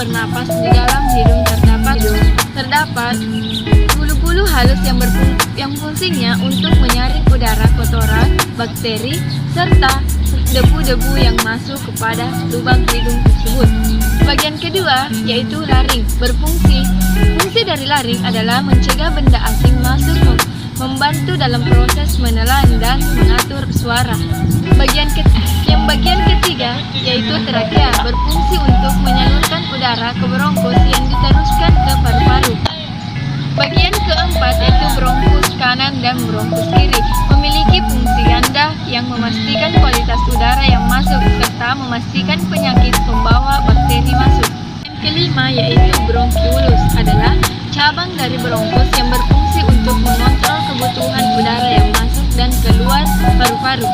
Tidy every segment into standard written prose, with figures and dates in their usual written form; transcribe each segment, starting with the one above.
bernapas di dalam hidung terdapat bulu-bulu halus yang fungsinya untuk menyaring udara kotoran, bakteri, serta debu-debu yang masuk kepada lubang hidung tersebut. Bagian kedua yaitu laring berfungsi. Fungsi dari laring adalah mencegah benda asing masuk, membantu dalam proses menelan dan mengatur suara. Bagian ketiga yaitu trakea berfungsi untuk menyalurkan udara ke bronkus yang diteruskan ke paru-paru. Bagian keempat yaitu bronkus kanan dan bronkus kiri memiliki fungsi ganda yang memastikan kualitas udara yang masuk serta memastikan penyakit pembawa bakteri masuk. Yang kelima yaitu bronkiolus adalah cabang dari bronkus yang berfungsi untuk mengontrol kebutuhan udara yang masuk dan keluar paru-paru.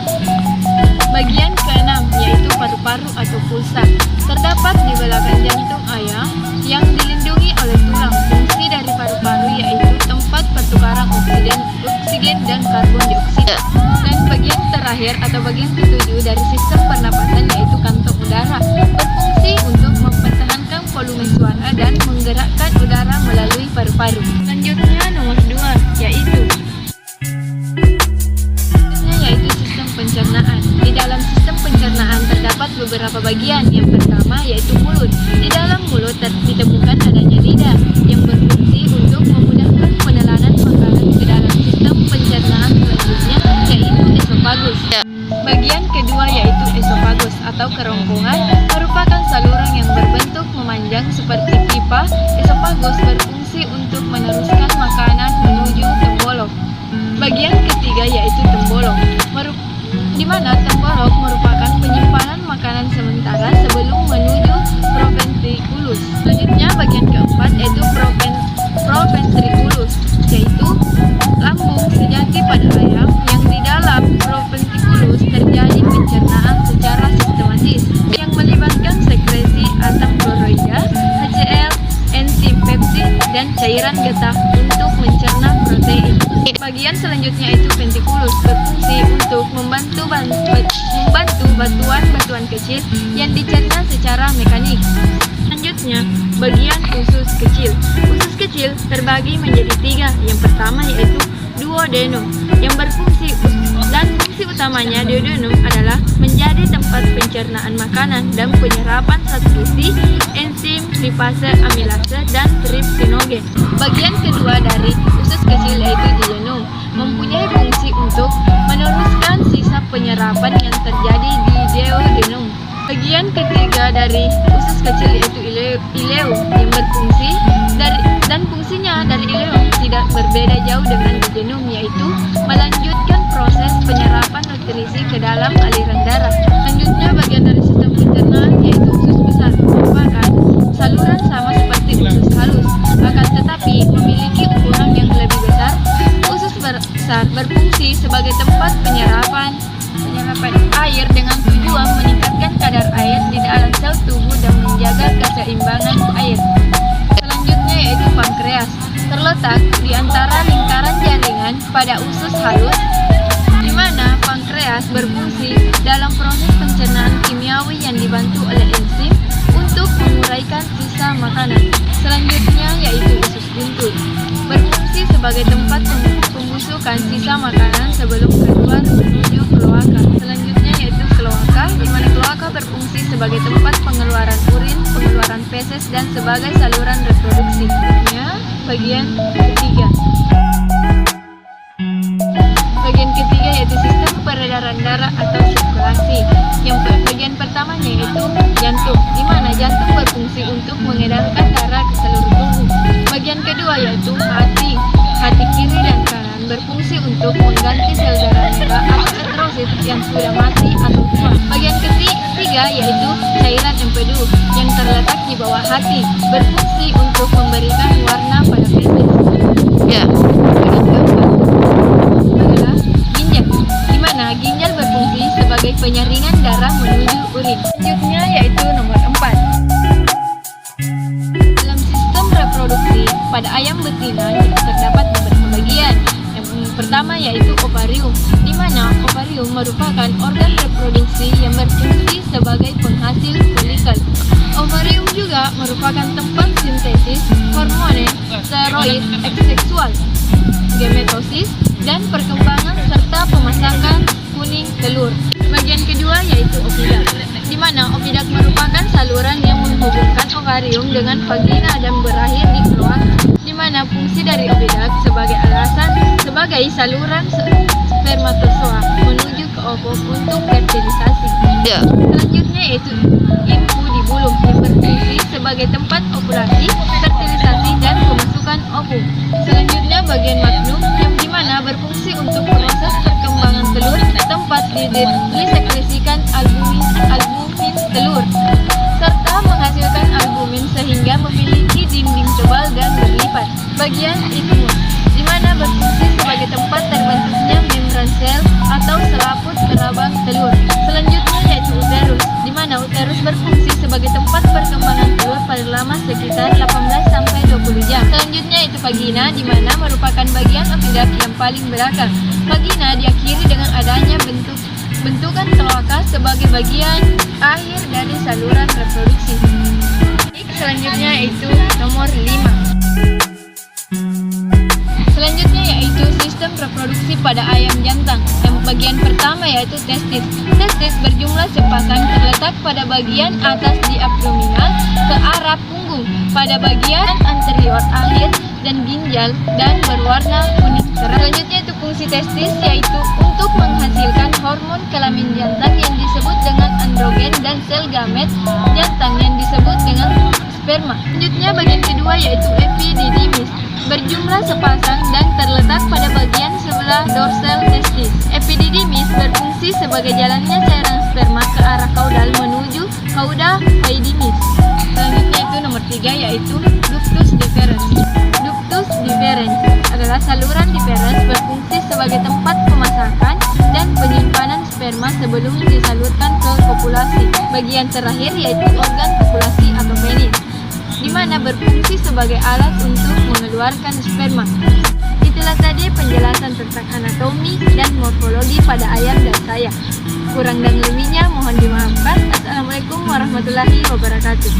Bagian keenam yaitu paru-paru atau pulsa terdapat di belakang jantung ayam yang dilindungi oleh tulang. Fungsi dari paru-paru yaitu tempat pertukaran oksigen dan karbon dioksida. Dan bagian terakhir atau bagian ketujuh dari sistem pernapasan yaitu kantong udara berfungsi untuk mempertahankan volume suara dan menggerakkan udara melalui paru-paru. Selanjutnya nomor 2 yaitu sistem pencernaan. Di dalam sistem pencernaan terdapat beberapa bagian. Yang pertama yaitu mulut. Di dalam mulut ditemukan adanya lidah yang berfungsi untuk memudahkan penelanan makanan ke dalam sistem pencernaan. Selanjutnya yaitu esofagus. Bagian kedua yaitu esofagus atau kerongkongan merupakan saluran yang berbentuk memanjang seperti pipa. Esofagus berfungsi untuk meneruskan makanan menuju tembolok. Bagian ketiga yaitu tembolok, di mana tembolok merupakan penyimpanan makanan sementara sebelum menuju proventriculus. Selanjutnya bagian keempat yaitu proventriculus, yaitu lambung sejati pada ayam yang di dalam proventriculus terjadi pencernaan secara sistematis yang melibatkan sekresi asam kloroida, HCl, enzim pepsid, dan cairan getah untuk mencerna protein. Bagian selanjutnya itu ventriculus berfungsi untuk membantu batuan-batuan kecil yang dicerna secara mekanik. Selanjutnya, bagian usus kecil. Usus kecil terbagi menjadi 3. Yang pertama yaitu duodenum yang berfungsi dan fungsi utamanya duodenum adalah menjadi tempat pencernaan makanan dan penyerapan zat gizi, enzim, lipase, amilase, dan tripsinogen. Bagian kedua dari usus kecil yaitu jejunum mempunyai fungsi untuk meneruskan sisa penyerapan yang terjadi di duodenum. Bagian ketiga dari usus kecil yaitu ileum yang berfungsi dan fungsinya dari ileum tidak berbeda jauh dengan jejunum, yaitu melanjutkan proses penyerapan nutrisi ke dalam aliran darah. Selanjutnya bagian dari sistem pencernaan yaitu usus besar merupakan saluran sama seperti usus halus, akan tetapi memiliki ukuran yang lebih besar. Usus besar berfungsi sebagai tempat penyerapan air dengan tujuan meningkatkan kadar air di dalam sel tubuh dan menjaga keseimbangan air. Selanjutnya yaitu pankreas, terletak di antara lingkaran jaringan pada usus halus, di mana pankreas berfungsi dalam proses pencernaan kimiawi yang dibantu oleh enzim untuk menguraikan sisa makanan. Selanjutnya yaitu usus buntut, berfungsi sebagai tempat pembusukan sisa makanan sebelum keluar menuju kloaka. Selanjutnya yaitu kloaka, di mana kloaka berfungsi sebagai tempat pengeluaran urin, pengeluaran feses, dan sebagai saluran reproduksi. Bagian ketiga. Bagian ketiga yaitu sistem peredaran darah atau sirkulasi. Yang bagian pertamanya yaitu jantung, di mana jantung berfungsi untuk mengedarkan darah ke seluruh tubuh. Bagian kedua yaitu hati kiri dan kanan berfungsi untuk mengganti sel darah merah atau eritrosit yang sudah mati atau tua. Bagian ketiga yaitu cairan empedu yang terletak di bawah hati, berfungsi untuk memberikan warna pada feses. Bagian keempat adalah ginjal, di mana ginjal berfungsi sebagai penyaringan darah menuju urin. Selanjutnya yaitu nomor 4. Dalam sistem reproduksi pada ayam betina terdapat beberapa bagian. Yang pertama yaitu ovarium, di mana ovarium merupakan organ reproduksi yang berfungsi sebagai penghasil folikel. Ovarium juga merupakan haploid X seksual, gemetosis, dan perkembangan serta pemasakan kuning telur. Bagian kedua yaitu oviduct, di mana oviduct merupakan saluran yang menghubungkan ovarium dengan vagina dan berakhir di kloaka, di mana fungsi dari oviduct sebagai saluran spermatozoa menuju ke ovum untuk fertilisasi. Selanjutnya yaitu infundibulum yang berfungsi sebagai tempat ovulasi, fertilisasi, dan pemasukan ovum. Selanjutnya bagian magnum yang dimana berfungsi untuk proses perkembangan telur, tempat disekresikan albumin telur, serta menghasilkan albumin sehingga memiliki dinding tebal dan berlipat. Bagian infimum, di mana berfungsi sebagai tempat terbentuknya membran sel atau selaput kerabang telur. Selanjutnya yaitu uterus, di mana uterus berfungsi sebagai tempat perkembangan telur pada lama sekitar 18-20 jam. Selanjutnya yaitu vagina, di mana merupakan bagian oviduct yang paling belakang. Vagina diakhiri dengan adanya bentukan kloaka sebagai bagian akhir dari saluran reproduksi. Selanjutnya yaitu nomor 5. Selanjutnya yaitu sistem reproduksi pada ayam jantan. Yang bagian pertama yaitu testis. Testis berjumlah sepasang terletak pada bagian atas di abdominal ke arah punggung pada bagian anterior akhir dan ginjal dan berwarna kuning cerah. Selanjutnya itu fungsi testis yaitu untuk menghasilkan hormon kelamin jantan yang disebut dengan androgen dan sel gamet jantan yang disebut dengan sperma. Selanjutnya bagian kedua yaitu epididymis, berjumlah sepasang dan terletak pada bagian sebelah dorsal testis. Epididymis berfungsi sebagai jalannya cairan sperma ke arah kaudal menuju cauda paidimis. Selanjutnya itu nomor 3 yaitu ductus deferens. Ductus deferens adalah saluran deferens berfungsi sebagai tempat pemasakan dan penyimpanan sperma sebelum disalurkan ke kopulasi. Bagian terakhir yaitu organ kopulasi atau penis, di mana berfungsi sebagai alat untuk mengeluarkan sperma. Itulah tadi penjelasan tentang anatomi dan morfologi pada ayam dan saya. Kurang dan lebihnya mohon dimaafkan. Assalamualaikum warahmatullahi wabarakatuh.